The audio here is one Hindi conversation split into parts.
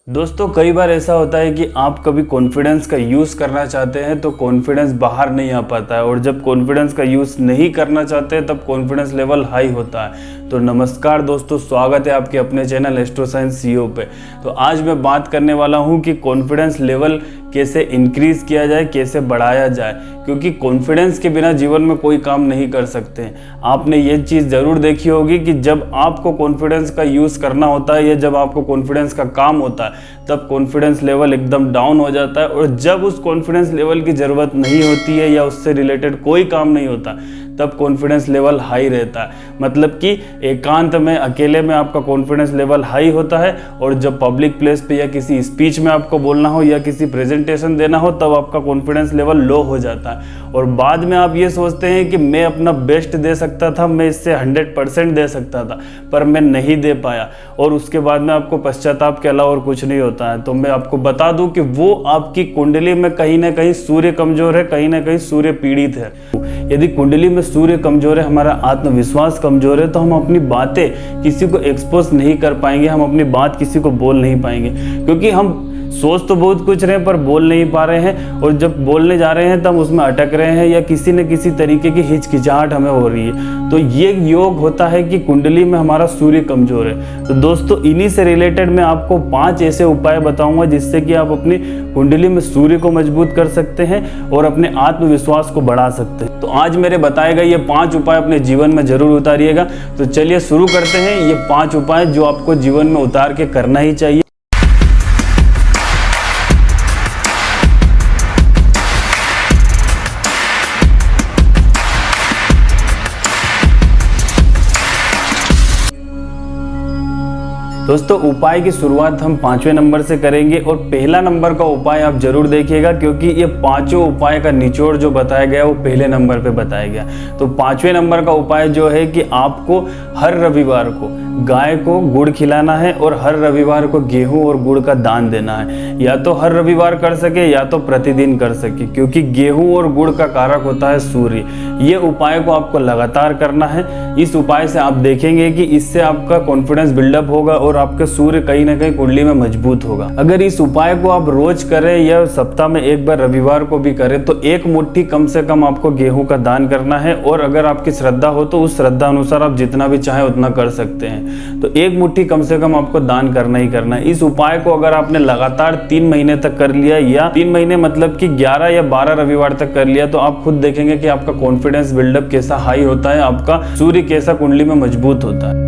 दोस्तों कई बार ऐसा होता है कि आप कभी कॉन्फिडेंस का यूज़ करना चाहते हैं तो कॉन्फिडेंस बाहर नहीं आ पाता है, और जब कॉन्फिडेंस का यूज़ नहीं करना चाहते तब कॉन्फिडेंस लेवल हाई होता है। तो नमस्कार दोस्तों, स्वागत है आपके अपने चैनल एस्ट्रो साइंस सीईओ पे। तो आज मैं बात करने वाला हूँ कि कॉन्फिडेंस लेवल कैसे इंक्रीज़ किया जाए, कैसे बढ़ाया जाए, क्योंकि कॉन्फिडेंस के बिना जीवन में कोई काम नहीं कर सकते हैं। आपने ये चीज़ ज़रूर देखी होगी कि जब आपको कॉन्फिडेंस का यूज़ करना होता है या जब आपको कॉन्फिडेंस का काम होता है तब कॉन्फिडेंस लेवल एकदम डाउन हो जाता है, और जब उस कॉन्फिडेंस लेवल की ज़रूरत नहीं होती है या उससे रिलेटेड कोई काम नहीं होता तब कॉन्फिडेंस लेवल हाई रहता है। मतलब कि एकांत में, अकेले में आपका कॉन्फिडेंस लेवल हाई होता है, और जब पब्लिक प्लेस पे या किसी स्पीच में आपको बोलना हो या किसी प्रेजेंटेशन देना हो तब आपका कॉन्फिडेंस लेवल लो हो जाता है, और बाद में आप ये सोचते हैं कि मैं अपना बेस्ट दे सकता था, मैं इससे 100% दे सकता था पर मैं नहीं दे पाया, और उसके बाद में आपको पश्चाताप के अलावा और कुछ नहीं होता है। तो मैं आपको बता दूं कि वो आपकी कुंडली में कहीं ना कहीं सूर्य कमजोर है, कहीं ना कहीं सूर्य पीड़ित है। यदि कुंडली में सूर्य कमजोर है, हमारा आत्मविश्वास कमजोर है, तो हम अपनी बातें किसी को एक्सपोज नहीं कर पाएंगे, हम अपनी बात किसी को बोल नहीं पाएंगे, क्योंकि हम सोच तो बहुत कुछ रहे हैं पर बोल नहीं पा रहे हैं, और जब बोलने जा रहे हैं तब उसमें अटक रहे हैं या किसी न किसी तरीके की हिचकिचाहट हमें हो रही है। तो ये योग होता है कि कुंडली में हमारा सूर्य कमजोर है। तो दोस्तों इन्हीं से रिलेटेड मैं आपको 5 ऐसे उपाय बताऊंगा जिससे कि आप अपनी कुंडली में सूर्य को मजबूत कर सकते हैं और अपने आत्मविश्वास को बढ़ा सकते हैं। तो आज मेरे बताए गए ये 5 उपाय अपने जीवन में जरूर उतारिएगा। तो चलिए शुरू करते हैं ये 5 उपाय जो आपको जीवन में उतार के करना ही चाहिए। दोस्तों उपाय की शुरुआत हम 5वें नंबर से करेंगे, और पहला नंबर का उपाय आप जरूर देखिएगा, क्योंकि ये 5 उपाय का निचोड़ जो बताया गया वो पहले नंबर पे बताया गया। तो 5वें नंबर का उपाय जो है कि आपको हर रविवार को गाय को गुड़ खिलाना है और हर रविवार को गेहूं और गुड़ का दान देना है। या तो हर रविवार कर सके या तो प्रतिदिन कर सके, क्योंकि गेहूं और गुड़ का कारक होता है सूर्य। ये उपाय को आपको लगातार करना है। इस उपाय से आप देखेंगे कि इससे आपका कॉन्फिडेंस बिल्डअप होगा और आपका सूर्य कहीं ना कहीं कुंडली में मजबूत होगा। अगर इस उपाय को आप रोज करें या सप्ताह में एक बार रविवार को भी करें तो 1 मुट्ठी कम से कम आपको गेहूं का दान करना है, और अगर आपकी श्रद्धा हो तो उस श्रद्धा अनुसार आप जितना भी चाहें उतना कर सकते हैं। तो 1 मुट्ठी कम से कम आपको दान करना ही करना है। इस उपाय को अगर आपने लगातार 3 महीने तक कर लिया, या 3 महीने मतलब कि 11 या 12 रविवार तक कर लिया, तो आप खुद देखेंगे कि आपका कॉन्फिडेंस बिल्डअप कैसा हाई होता है, आपका सूर्य कैसा कुंडली में मजबूत होता है।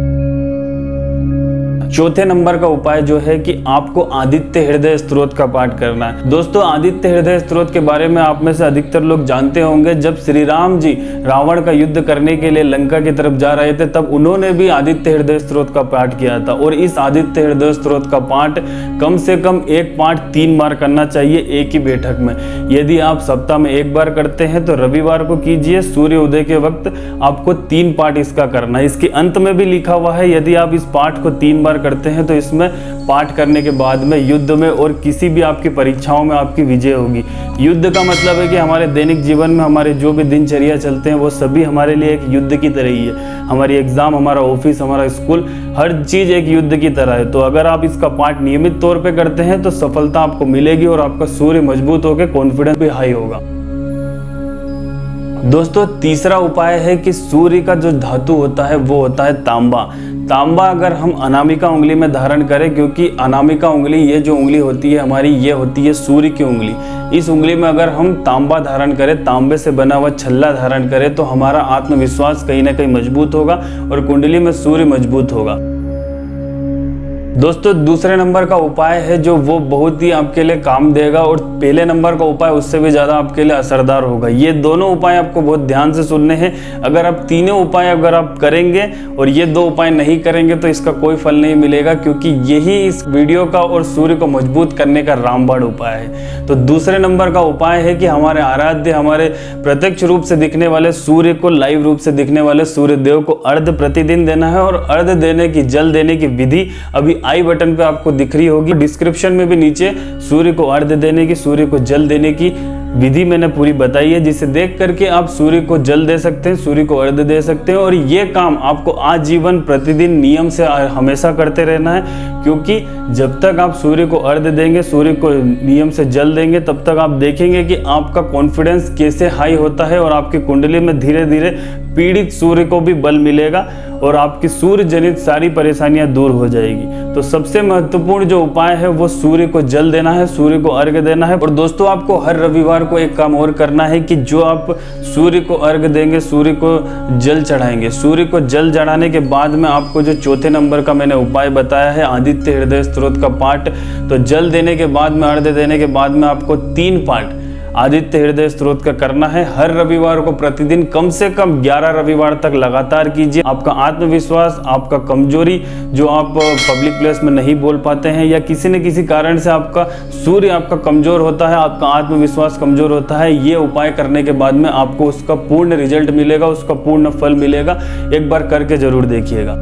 चौथे नंबर का उपाय जो है कि आपको आदित्य हृदय स्तोत्र का पाठ करना है। दोस्तों आदित्य हृदय स्तोत्र के बारे में आप में से अधिकतर लोग जानते होंगे। जब श्री राम जी रावण का युद्ध करने के लिए लंका की तरफ जा रहे थे तब उन्होंने भी आदित्य हृदय स्तोत्र का पाठ किया था, और इस आदित्य हृदय स्तोत्र का पाठ कम से कम एक पाठ 3 बार करना चाहिए एक ही बैठक में। यदि आप सप्ताह में 1 बार करते हैं तो रविवार को कीजिए, सूर्य उदय के वक्त आपको 3 पाठ इसका करना है। इसके अंत में भी लिखा हुआ है, यदि आप इस पाठ को 3 बार करते हैं तो इसमें पाठ करने के बाद में युद्ध में और किसी भी आपकी परीक्षाओं में आपकी विजय होगी। युद्ध का मतलब है कि हमारे दैनिक जीवन में हमारे जो भी दिनचर्या चलते हैं वो सभी हमारे लिए एक युद्ध की तरह ही है। हमारी एग्जाम, हमारा ऑफिस, हमारा स्कूल, हर चीज़ एक युद्ध की तरह है। तो अगर आप इसका पाठ नियमित तौर पर करते हैं तो सफलता आपको मिलेगी और आपका सूर्य मजबूत होकर कॉन्फिडेंस भी हाई होगा। दोस्तों तीसरा उपाय है कि सूर्य का जो धातु होता है वो होता है तांबा। तांबा अगर हम अनामिका उंगली में धारण करें, क्योंकि अनामिका उंगली, ये जो उंगली होती है हमारी, ये होती है सूर्य की उंगली। इस उंगली में अगर हम तांबा धारण करें, तांबे से बना हुआ छल्ला धारण करें, तो हमारा आत्मविश्वास कहीं ना कहीं मजबूत होगा और कुंडली में सूर्य मजबूत होगा। दोस्तों दूसरे नंबर का उपाय है जो वो बहुत ही आपके लिए काम देगा, और पहले नंबर का उपाय उससे भी ज़्यादा आपके लिए असरदार होगा। ये दोनों उपाय आपको बहुत ध्यान से सुनने हैं। अगर आप तीनों उपाय अगर आप करेंगे और ये 2 उपाय नहीं करेंगे तो इसका कोई फल नहीं मिलेगा, क्योंकि यही इस वीडियो का और सूर्य को मजबूत करने का रामबाण उपाय है। तो दूसरे नंबर का उपाय है कि हमारे आराध्य, हमारे प्रत्यक्ष रूप से दिखने वाले सूर्य को, लाइव रूप से दिखने वाले सूर्य देव को अर्घ प्रतिदिन देना है, और अर्घ देने की, जल देने की विधि अभी आई बटन पे आपको दिख रही होगी। डिस्क्रिप्शन में भी नीचे सूर्य को अर्घ देने की, सूर्य को जल देने की विधि मैंने पूरी बताई है, जिसे देख करके आप सूर्य को जल दे सकते हैं, सूर्य को अर्घ्य दे सकते हैं। और ये काम आपको आजीवन प्रतिदिन नियम से हमेशा करते रहना है, क्योंकि जब तक आप सूर्य को अर्घ्य देंगे, सूर्य को नियम से जल देंगे, तब तक आप देखेंगे कि आपका कॉन्फिडेंस कैसे हाई होता है और आपकी कुंडली में धीरे धीरे पीड़ित सूर्य को भी बल मिलेगा और आपकी सूर्य जनित सारी परेशानियां दूर हो जाएगी। तो सबसे महत्वपूर्ण जो उपाय है वो सूर्य को जल देना है, सूर्य को अर्घ्य देना है। और दोस्तों, आपको हर रविवार को एक काम और करना है कि जो आप सूर्य को अर्घ्य देंगे, सूर्य को जल चढ़ाएंगे, सूर्य को जल चढ़ाने के बाद में आपको जो चौथे नंबर का मैंने उपाय बताया है, आदित्य हृदय स्तोत्र का पाठ, तो जल देने के बाद में, अर्घ्य देने के बाद में आपको 3 पाठ आदित्य हृदय स्तोत्र का करना है। हर रविवार को प्रतिदिन कम से कम 11 रविवार तक लगातार कीजिए। आपका आत्मविश्वास, आपका कमजोरी जो आप पब्लिक प्लेस में नहीं बोल पाते हैं, या किसी न किसी कारण से आपका सूर्य आपका कमजोर होता है, आपका आत्मविश्वास कमजोर होता है, ये उपाय करने के बाद में आपको उसका पूर्ण रिजल्ट मिलेगा, उसका पूर्ण फल मिलेगा। एक बार करके जरूर देखिएगा।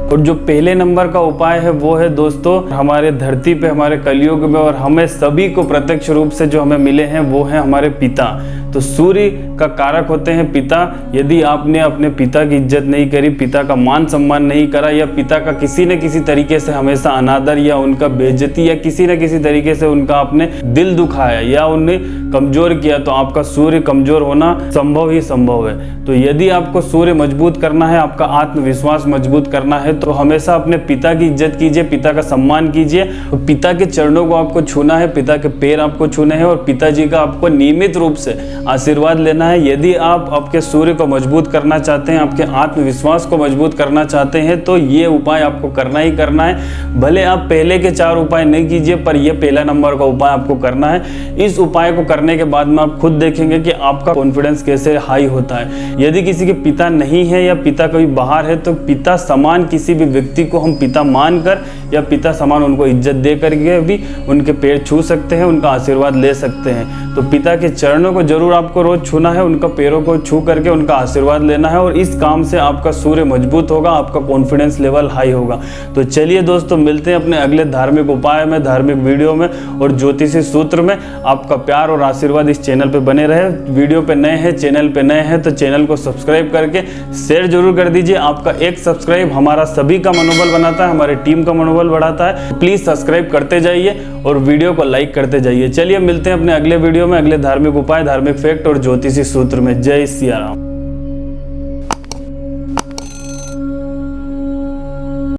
और जो पहले नंबर का उपाय है वो है दोस्तों, हमारे धरती पे, हमारे कलयुग में और हमें सभी को प्रत्यक्ष रूप से जो हमें मिले हैं वो है हमारे पिता। तो सूर्य का कारक होते हैं पिता। यदि आपने अपने पिता की इज्जत नहीं करी, पिता का मान सम्मान नहीं करा, या पिता का किसी न किसी तरीके से हमेशा अनादर या उनका बेइज्जती या किसी न किसी तरीके से उनका आपने दिल दुखाया या उन्हें कमजोर किया, तो आपका सूर्य कमजोर होना संभव ही संभव है। तो यदि आपको सूर्य मजबूत करना है, आपका आत्मविश्वास मजबूत करना है, तो हमेशा अपने पिता की इज्जत कीजिए, पिता का सम्मान कीजिए। तो पिता के चरणों को आपको छूना है, पिता के पैर आपको छूने हैं और पिताजी का आपको नियमित रूप से आशीर्वाद लेना है। यदि आप आपके सूर्य को मजबूत करना चाहते हैं, आपके आत्मविश्वास को मजबूत करना चाहते हैं, तो ये उपाय आपको करना ही करना है। भले आप पहले के 4 उपाय नहीं कीजिए, पर यह पहला नंबर का उपाय आपको करना है। इस उपाय को करने के बाद में आप खुद देखेंगे कि आपका कॉन्फिडेंस कैसे हाई होता है। यदि किसी के पिता नहीं है या पिता कभी बाहर है, तो पिता समान किसी भी व्यक्ति को हम पिता मानकर या पिता समान उनको इज्जत दे करके भी उनके पैर छू सकते हैं, उनका आशीर्वाद ले सकते हैं। तो पिता के चरणों को जरूर आपको रोज छूना है, उनका पैरों को छू करके उनका आशीर्वाद लेना है, और इस काम से आपका सूर्य मजबूत होगा, आपका कॉन्फिडेंस लेवल हाई होगा। तो चलिए दोस्तों, मिलते हैं अपने अगले धार्मिक उपाय में, धार्मिक वीडियो में और ज्योतिषी सूत्र में। आपका प्यार और आशीर्वाद इस चैनल पे बने रहे। वीडियो पे नए हैं, चैनल पे नए हैं, तो चैनल को सब्सक्राइब करके शेयर जरूर कर दीजिए। आपका एक सब्सक्राइब हमारा सभी का मनोबल बनाता है, हमारी टीम का मनोबल बढ़ाता है। प्लीज सब्सक्राइब करते जाइए और वीडियो को लाइक करते जाइए। चलिए मिलते हैं अपने अगले वीडियो में, अगले धार्मिक उपाय, धार्मिक फैक्ट और ज्योतिषी सूत्र में। जय सिया राम।